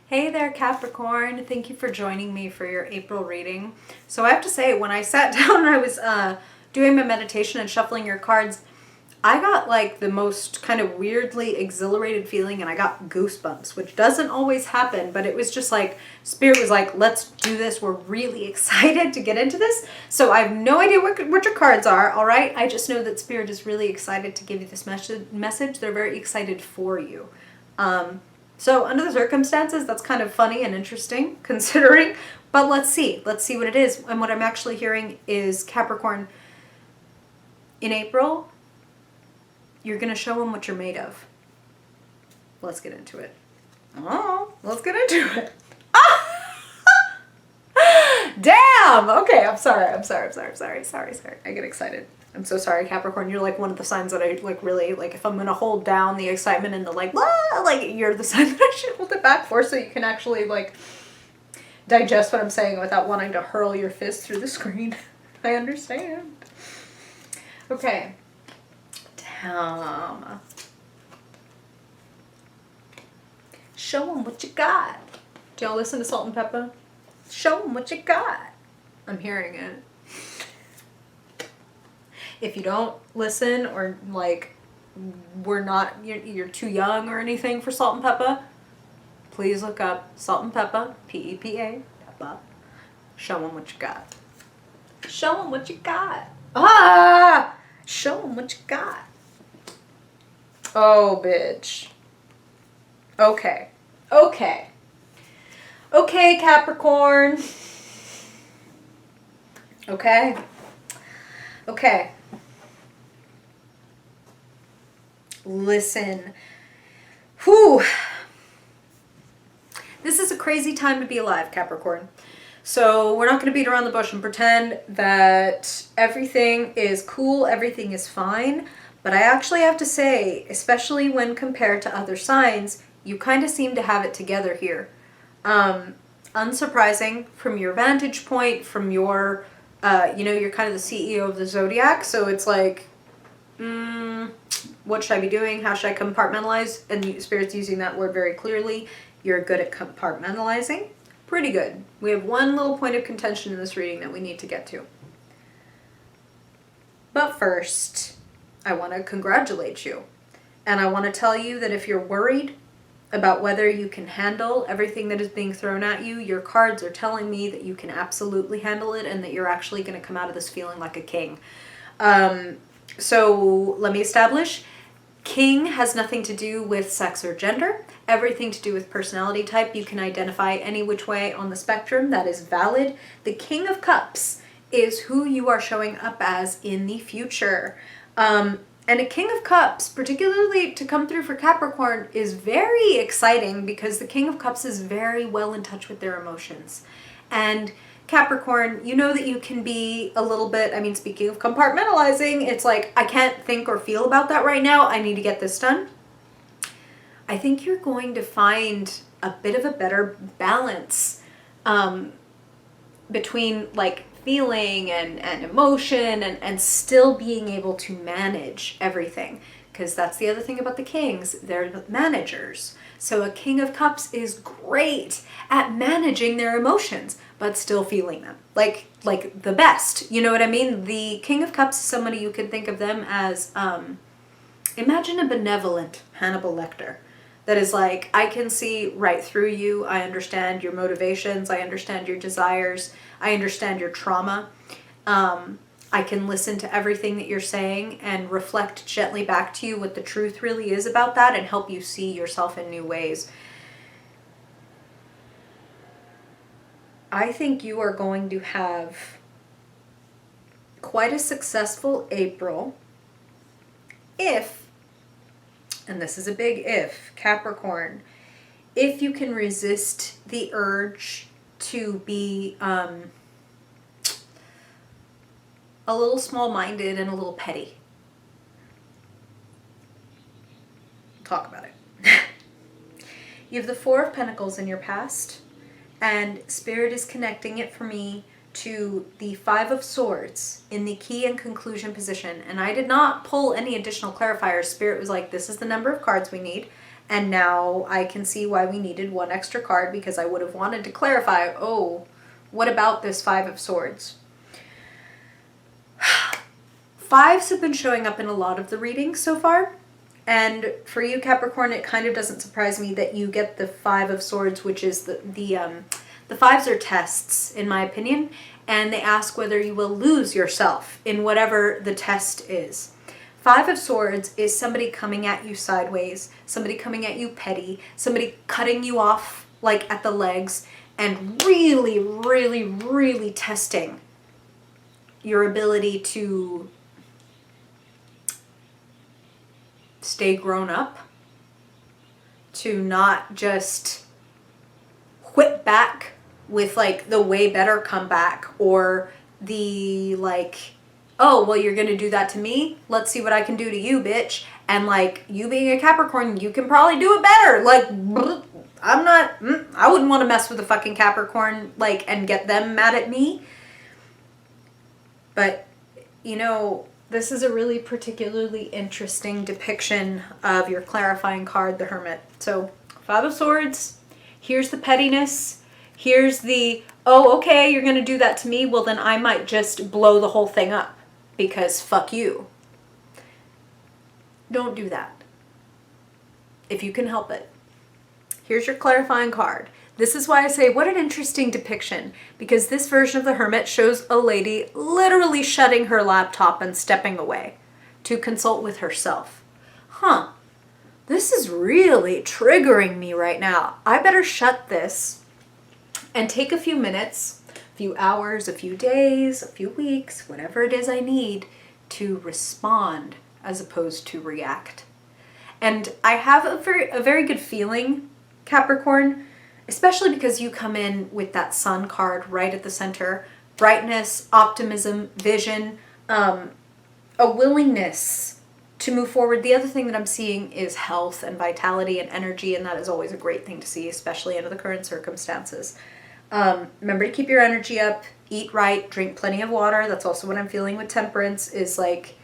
Hey there, Capricorn. Thank you for joining me for your April reading. So I have to say, when I sat down and I was doing my meditation and shuffling your cards, I got like the most kind of weirdly exhilarated feeling and I got goosebumps, which doesn't always happen, but it was just like, Spirit was like, let's do this. We're really excited to get into this. So I have no idea what your cards are, all right? I just know that Spirit is really excited to give you this message. They're very excited for you. So under the circumstances, that's kind of funny and interesting considering, but let's see what it is. And what I'm actually hearing is Capricorn, in April, you're going to show them what you're made of. Let's get into it. Oh, let's get into it. Damn! Okay, I'm sorry. I get excited. I'm so sorry, Capricorn. You're like one of the signs that I like really, like if I'm going to hold down the excitement and the like, you're the sign that I should hold it back for so you can actually like digest what I'm saying without wanting to hurl your fist through the screen. I understand. Okay. Damn. Show them what you got. Do y'all listen to Salt and Pepper? Show them what you got. I'm hearing it. If you don't listen or like you're too young or anything for Salt and Pepper, please look up Salt and Pepper, P-E-P-A, Pepper. Show them what you got. Show them what you got. Ah! Show them what you got. Oh, bitch. Okay, Capricorn. Okay. Listen. Whew. This is a crazy time to be alive, Capricorn. So we're not going to beat around the bush and pretend that everything is cool, everything is fine. But I actually have to say, especially when compared to other signs, you kind of seem to have it together here. Unsurprising from your vantage point, from your, you're kind of the CEO of the zodiac. So it's like, what should I be doing? How should I compartmentalize? And Spirit's using that word very clearly. You're good at compartmentalizing. Pretty good. We have one little point of contention in this reading that we need to get to. But first, I want to congratulate you. And I want to tell you that if you're worried about whether you can handle everything that is being thrown at you, your cards are telling me that you can absolutely handle it and that you're actually going to come out of this feeling like a king. So let me establish, king has nothing to do with sex or gender, everything to do with personality type. You can identify any which way on the spectrum. That is valid. The King of Cups is who you are showing up as in the future. And a King of Cups, particularly to come through for Capricorn, is very exciting because the King of Cups is very well in touch with their emotions. And Capricorn, you know that you can be a little bit, speaking of compartmentalizing, it's like, I can't think or feel about that right now. I need to get this done. I think you're going to find a bit of a better balance between like feeling and emotion and still being able to manage everything. Because that's the other thing about the kings. They're the managers. So a King of Cups is great at managing their emotions, but still feeling them. Like the best. You know what I mean? The King of Cups is somebody you can think of them as, imagine a benevolent Hannibal Lecter. That is like, I can see right through you. I understand your motivations. I understand your desires. I understand your trauma. I can listen to everything that you're saying and reflect gently back to you what the truth really is about that and help you see yourself in new ways. I think you are going to have quite a successful April if, and this is a big if, Capricorn, if you can resist the urge to be a little small-minded and a little petty. Talk about it. You have the Four of Pentacles in your past, and Spirit is connecting it for me to the Five of Swords in the key and conclusion position. And I did not pull any additional clarifiers. Spirit was like, this is the number of cards we need. And now I can see why we needed one extra card, because I would have wanted to clarify, oh, what about this Five of Swords? Fives have been showing up in a lot of the readings so far. And for you, Capricorn, it kind of doesn't surprise me that you get the Five of Swords, which is the fives are tests, in my opinion, and they ask whether you will lose yourself in whatever the test is. Five of Swords is somebody coming at you sideways, somebody coming at you petty, somebody cutting you off like at the legs, and really, really, really testing your ability to stay grown up, to not just whip back with like the way better comeback, or the like, oh, well, you're gonna do that to me, let's see what I can do to you, bitch. And like, you being a Capricorn, you can probably do it better. Like, I wouldn't want to mess with a fucking Capricorn, like, and get them mad at me. But, you know, this is a really particularly interesting depiction of your clarifying card, the Hermit. So, Five of Swords, here's the pettiness, here's the, oh, okay, you're going to do that to me, well, then I might just blow the whole thing up, because fuck you. Don't do that, if you can help it. Here's your clarifying card. This is why I say, what an interesting depiction, because this version of the Hermit shows a lady literally shutting her laptop and stepping away to consult with herself. Huh, this is really triggering me right now. I better shut this and take a few minutes, a few hours, a few days, a few weeks, whatever it is I need to respond as opposed to react. And I have a very good feeling, Capricorn, especially because you come in with that Sun card right at the center. Brightness, optimism, vision, a willingness to move forward. The other thing that I'm seeing is health and vitality and energy, and that is always a great thing to see, especially under the current circumstances. Remember to keep your energy up, eat right, drink plenty of water. That's also what I'm feeling with Temperance, is like,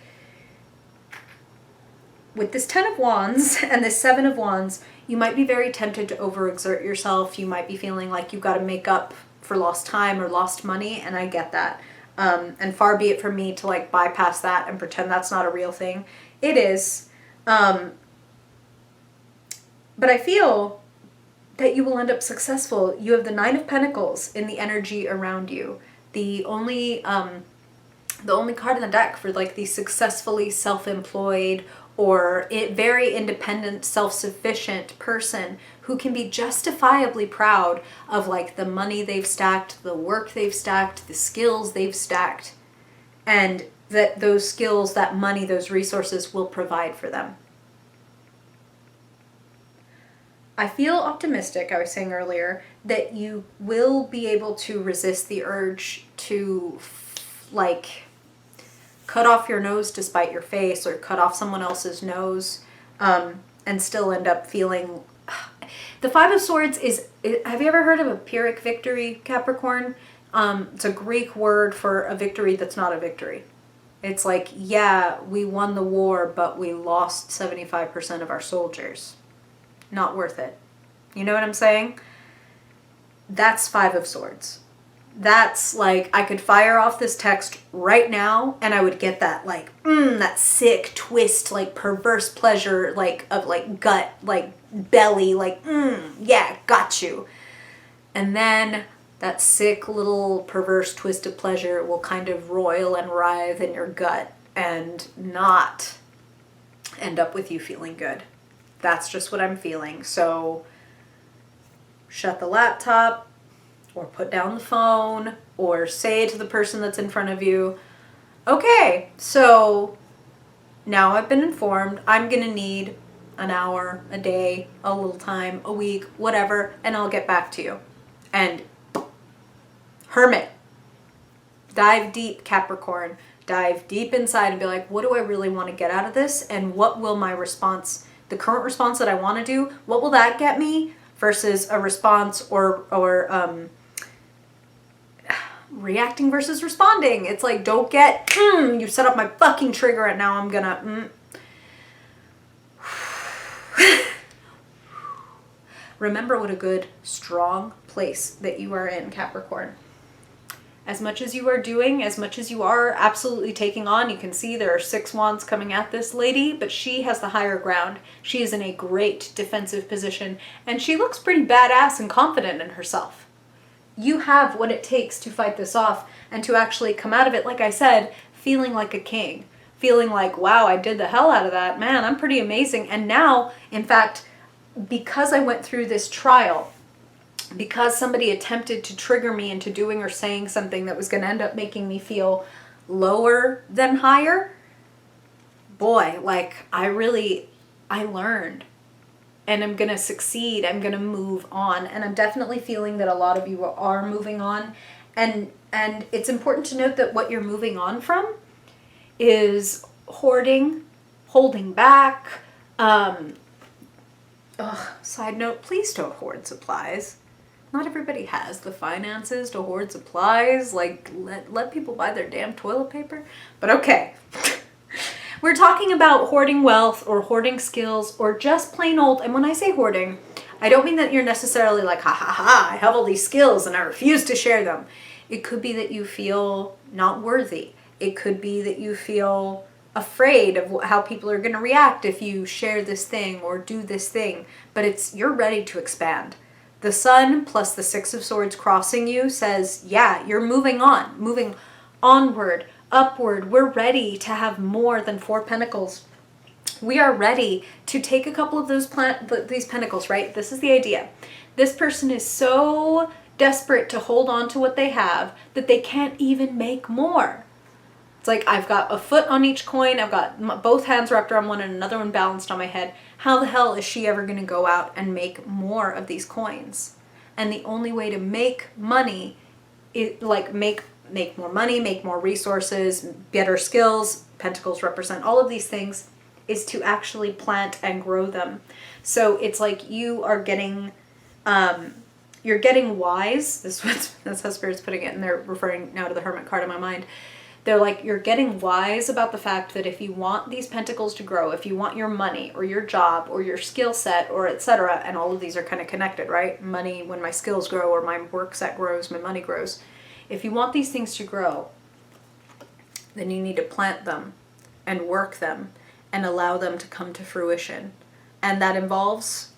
with this 10 of Wands and this 7 of Wands, you might be very tempted to overexert yourself. You might be feeling like you've got to make up for lost time or lost money, and I get that. And far be it from me to like bypass that and pretend that's not a real thing. It is. But I feel that you will end up successful. You have the Nine of Pentacles in the energy around you. The only card in the deck for like the successfully self-employed or very independent, self-sufficient person who can be justifiably proud of like the money they've stacked, the work they've stacked, the skills they've stacked, and that those skills, that money, those resources will provide for them. I feel optimistic, I was saying earlier, that you will be able to resist the urge to like cut off your nose to spite your face, or cut off someone else's nose, and still end up feeling... The Five of Swords is... Have you ever heard of a Pyrrhic victory, Capricorn? It's a Greek word for a victory that's not a victory. It's like, yeah, we won the war, but we lost 75% of our soldiers. Not worth it. You know what I'm saying? That's Five of Swords. That's like, I could fire off this text right now and I would get that like, that sick twist, like perverse pleasure, like of like gut, like belly, like, yeah, got you. And then that sick little perverse twist of pleasure will kind of roil and writhe in your gut and not end up with you feeling good. That's just what I'm feeling. So shut the laptop, or put down the phone, or say to the person that's in front of you, okay, so now I've been informed, I'm gonna need an hour, a day, a little time, a week, whatever, and I'll get back to you. And Hermit, dive deep, Capricorn, dive deep inside and be like, what do I really want to get out of this? And what will my response, the current response that I want to do, what will that get me versus a response or reacting versus responding. It's like, don't get, you set up my fucking trigger and now I'm gonna, Remember what a good, strong place that you are in, Capricorn. As much as you are doing, as much as you are absolutely taking on, you can see there are 6 wands coming at this lady, but she has the higher ground. She is in a great defensive position, and she looks pretty badass and confident in herself. You have what it takes to fight this off and to actually come out of it, like I said, feeling like a king. Feeling like, wow, I did the hell out of that. Man, I'm pretty amazing. And now, in fact, because I went through this trial, because somebody attempted to trigger me into doing or saying something that was going to end up making me feel lower than higher, boy, like I learned. And I'm going to succeed. I'm going to move on. And I'm definitely feeling that a lot of you are moving on. And it's important to note that what you're moving on from is hoarding, holding back. Side note, please don't hoard supplies. Not everybody has the finances to hoard supplies. Like, let people buy their damn toilet paper. But okay. We're talking about hoarding wealth or hoarding skills or just plain old, and when I say hoarding, I don't mean that you're necessarily like, ha ha ha, I have all these skills and I refuse to share them. It could be that you feel not worthy. It could be that you feel afraid of how people are going to react if you share this thing or do this thing, but you're ready to expand. The Sun plus the 6 of Swords crossing you says, yeah, you're moving on, moving onward, upward. We're ready to have more than 4 pentacles. We are ready to take a couple of these pentacles, right? This is the idea. This person is so desperate to hold on to what they have that they can't even make more. It's like, I've got a foot on each coin. I've got both hands wrapped around one and another one balanced on my head. How the hell is she ever going to go out and make more of these coins? And the only way to make money is make more money, make more resources, better skills. Pentacles represent all of these things, is to actually plant and grow them. So it's like you are getting, you're getting wise. That's how Spirit's putting it, and they're referring now to the Hermit card in my mind. They're like, you're getting wise about the fact that if you want these pentacles to grow, if you want your money or your job or your skill set or etc., and all of these are kind of connected, right? Money, when my skills grow or my work set grows, my money grows. If you want these things to grow, then you need to plant them and work them and allow them to come to fruition. And that involves,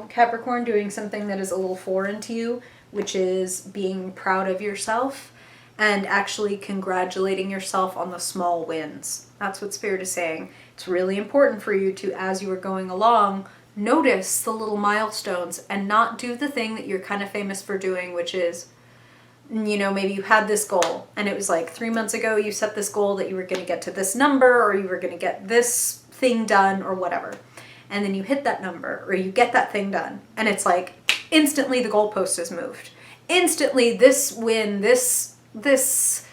Capricorn, doing something that is a little foreign to you, which is being proud of yourself and actually congratulating yourself on the small wins. That's what Spirit is saying. It's really important for you to, as you are going along, notice the little milestones and not do the thing that you're kind of famous for doing, which is, maybe you had this goal and it was like 3 months ago you set this goal that you were going to get to this number or you were going to get this thing done or whatever. And then you hit that number or you get that thing done. And it's like instantly the goalpost is moved. Instantly this win, this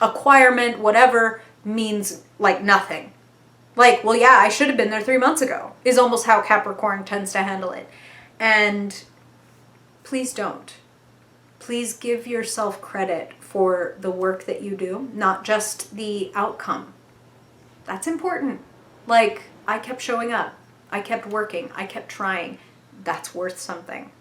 acquirement, whatever, means like nothing. Like, well, yeah, I should have been there 3 months ago, is almost how Capricorn tends to handle it. And please don't. Please give yourself credit for the work that you do, not just the outcome. That's important. Like, I kept showing up. I kept working. I kept trying. That's worth something.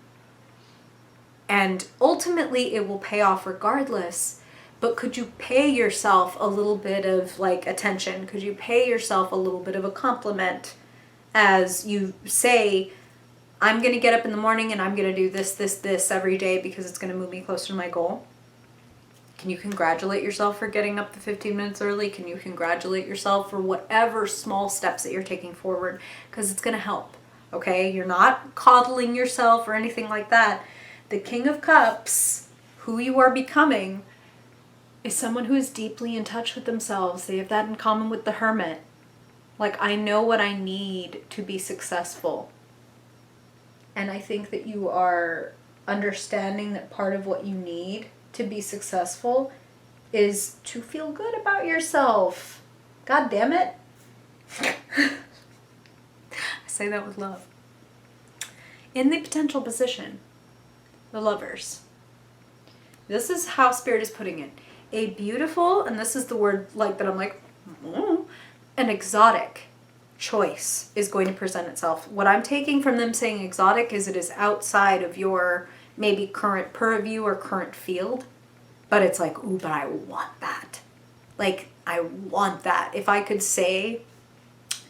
And ultimately, it will pay off regardless. But could you pay yourself a little bit of attention? Could you pay yourself a little bit of a compliment as you say, I'm going to get up in the morning and I'm going to do this every day because it's going to move me closer to my goal? Can you congratulate yourself for getting up the 15 minutes early? Can you congratulate yourself for whatever small steps that you're taking forward? Because it's going to help, okay? You're not coddling yourself or anything like that. The King of Cups, who you are becoming, is someone who is deeply in touch with themselves. They have that in common with the Hermit. Like, I know what I need to be successful. And I think that you are understanding that part of what you need to be successful is to feel good about yourself. God damn it. I say that with love. In the potential position, the Lovers. This is how Spirit is putting it. A beautiful, and this is the word that I'm like, an exotic choice is going to present itself. What I'm taking from them saying exotic is it is outside of your maybe current purview or current field, but it's like, ooh, but I want that. Like, I want that. If I could say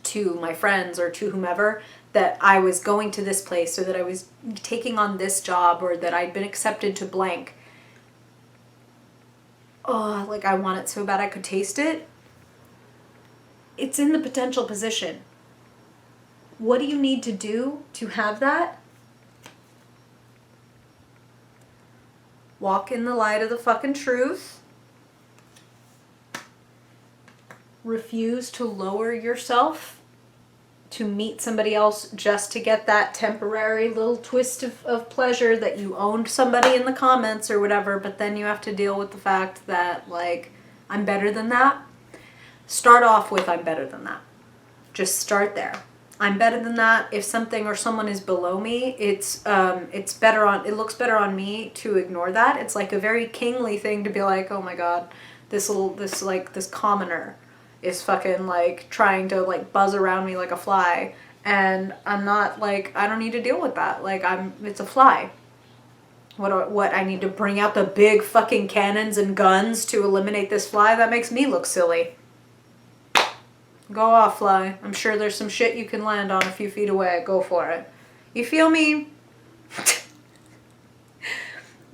to my friends or to whomever that I was going to this place, or that I was taking on this job, or that I'd been accepted to blank, oh, like I want it so bad I could taste it. It's in the potential position. What do you need to do to have that? Walk in the light of the fucking truth. Refuse to lower yourself to meet somebody else just to get that temporary little twist of pleasure that you owned somebody in the comments or whatever, but then you have to deal with the fact that, like, I'm better than that. Start off with I'm better than that. Just start there. I'm better than that. If something or someone is below me, it looks better on me to ignore that. It's like a very kingly thing to be like, oh my god, this commoner is fucking like trying to like buzz around me like a fly, and I'm not, like, I don't need to deal with that. Like, it's a fly. What I need to bring out the big fucking cannons and guns to eliminate this fly? That makes me look silly. Go off, fly. I'm sure there's some shit you can land on a few feet away. Go for it. You feel me?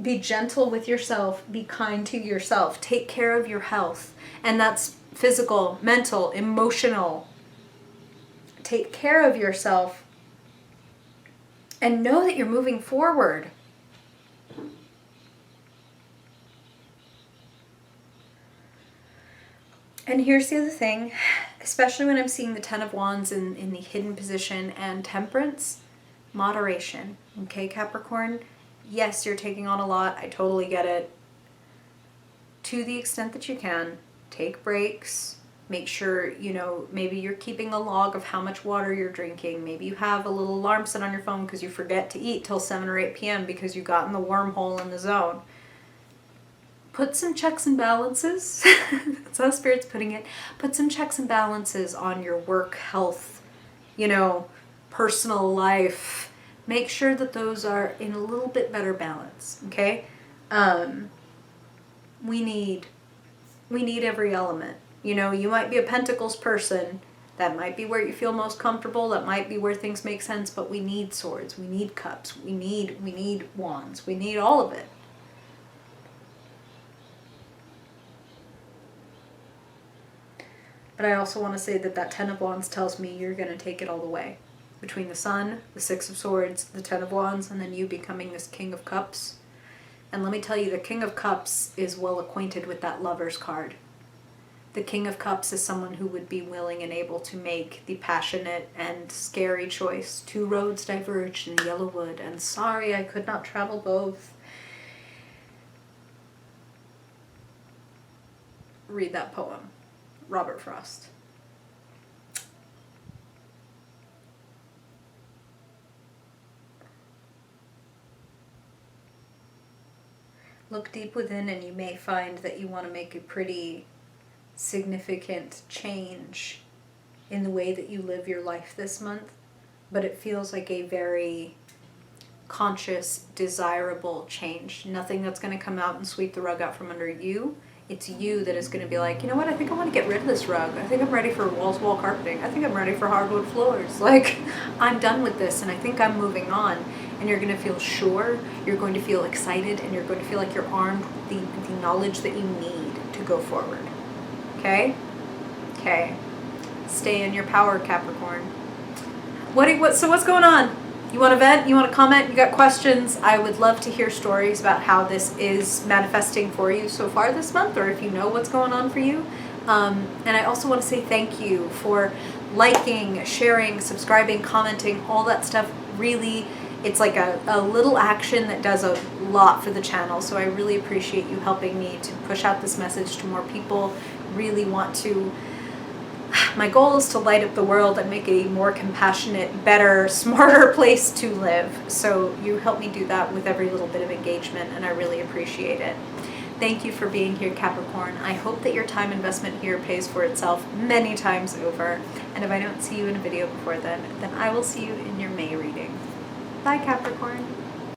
Be gentle with yourself. Be kind to yourself. Take care of your health. And that's physical, mental, emotional. Take care of yourself. And know that you're moving forward. And here's the other thing, especially when I'm seeing the Ten of Wands in the hidden position and Temperance, moderation. Okay, Capricorn? Yes, you're taking on a lot. I totally get it. To the extent that you can, take breaks. Make sure, maybe you're keeping a log of how much water you're drinking. Maybe you have a little alarm set on your phone because you forget to eat till 7 or 8 p.m. because you got in the wormhole in the zone. Put some checks and balances. That's how Spirit's putting it. Put some checks and balances on your work, health, personal life. Make sure that those are in a little bit better balance, okay? We need every element. You might be a Pentacles person. That might be where you feel most comfortable. That might be where things make sense, but we need swords. We need cups. We need wands. We need all of it. But I also want to say that Ten of Wands tells me you're going to take it all the way. Between the Sun, the Six of Swords, the Ten of Wands, and then you becoming this King of Cups. And let me tell you, the King of Cups is well acquainted with that Lover's card. The King of Cups is someone who would be willing and able to make the passionate and scary choice. 2 roads diverged in the yellow wood, and sorry I could not travel both. Read that poem. Robert Frost. Look deep within and you may find that you want to make a pretty significant change in the way that you live your life this month, but it feels like a very conscious, desirable change. Nothing that's going to come out and sweep the rug out from under you. It's you that is going to be like, you know what, I think I want to get rid of this rug. I think I'm ready for walls-to-wall carpeting. I think I'm ready for hardwood floors. Like, I'm done with this and I think I'm moving on. And you're going to feel sure, you're going to feel excited, and you're going to feel like you're armed with the knowledge that you need to go forward. Okay? Okay. Stay in your power, Capricorn. So what's going on? You want to vent? You want to comment? You got questions? I would love to hear stories about how this is manifesting for you so far this month, or if you know what's going on for you. And I also want to say thank you for liking, sharing, subscribing, commenting, all that stuff. Really, it's like a little action that does a lot for the channel. So I really appreciate you helping me to push out this message to more people. Really want to... My goal is to light up the world and make it a more compassionate, better, smarter place to live. So you help me do that with every little bit of engagement, and I really appreciate it. Thank you for being here, Capricorn. I hope that your time investment here pays for itself many times over. And if I don't see you in a video before then I will see you in your May reading. Bye, Capricorn.